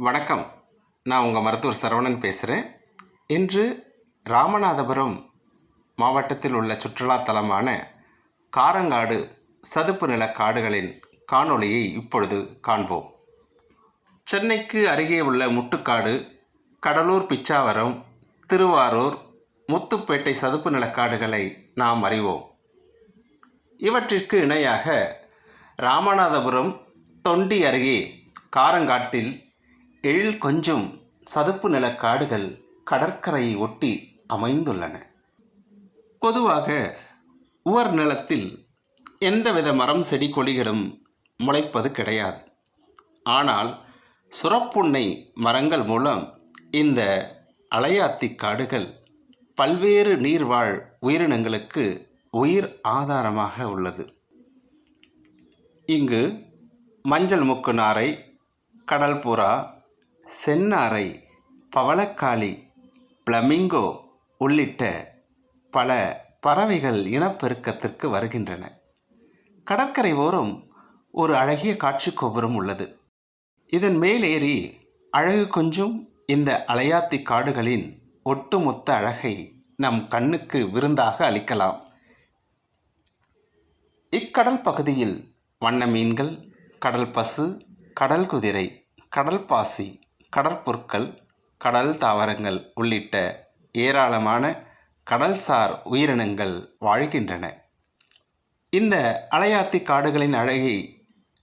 வணக்கம். நான் உங்கள் மருத்துவர் சரவணன் பேசுகிறேன். இன்று ராமநாதபுரம் மாவட்டத்தில் உள்ள சுற்றுலா தலமான காரங்காடு சதுப்பு நில காடுகளின் காணொளியை இப்பொழுது காண்போம். சென்னைக்கு அருகே உள்ள முட்டுக்காடு, கடலூர் பிச்சாவரம், திருவாரூர், முத்துப்பேட்டை சதுப்பு நிலக்காடுகளை நாம் அறிவோம். இவற்றிற்கு இணையாக ராமநாதபுரம் தொண்டி அருகே காரங்காட்டில் எழில் கொஞ்சும் சதுப்பு நிலக்காடுகள் கடற்கரையை ஒட்டி அமைந்துள்ளன. பொதுவாக உவர் நிலத்தில் எந்தவித மரம் செடி கொடிகளும் முளைப்பது கிடையாது. ஆனால் சுரப்புன்னை மரங்கள் மூலம் இந்த அலையாத்தி காடுகள் பல்வேறு நீர்வாழ் உயிரினங்களுக்கு உயிர் ஆதாரமாக உள்ளது. இங்கு மஞ்சள் முக்கு நாரை, கடல் புறா, செந்நாரை, பவளக்காளி, பிளமிங்கோ உள்ளிட்ட பல பறவைகள் இனப்பெருக்கத்திற்கு வருகின்றன. கடற்கரை ஓரம் ஒரு அழகிய காட்சி கோபுரம் உள்ளது. இதன் மேலேறி அழகு கொஞ்சும் இந்த அலையாத்தி காடுகளின் ஒட்டுமொத்த அழகை நம் கண்ணுக்கு விருந்தாக அளிக்கலாம். இக்கடல் பகுதியில் வண்ண மீன்கள், கடல் பசு, கடல் குதிரை, கடல் பாசி, கடற்புற்கள், கடல் தாவரங்கள் உள்ளிட்ட ஏராளமான கடல்சார் உயிரினங்கள் வாழ்கின்றன. இந்த அலையாத்தி காடுகளின் அழகை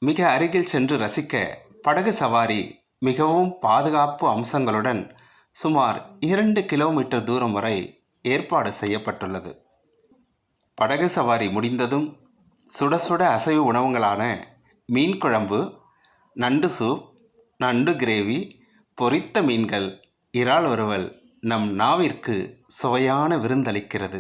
மிக அருகில் சென்று ரசிக்க படகு சவாரி மிகவும் பாதுகாப்பு அம்சங்களுடன் சுமார் 2 கிலோமீட்டர் தூரம் வரை ஏற்பாடு செய்யப்பட்டுள்ளது. படகு சவாரி முடிந்ததும் சுட சுட அசைவ உணவுகளான மீன் குழம்பு, நண்டு சூப், நண்டு கிரேவி, பொரித்த மீன்கள், இறால் வறுவல் நம் நாவிற்கு சுவையான விருந்தளிக்கிறது.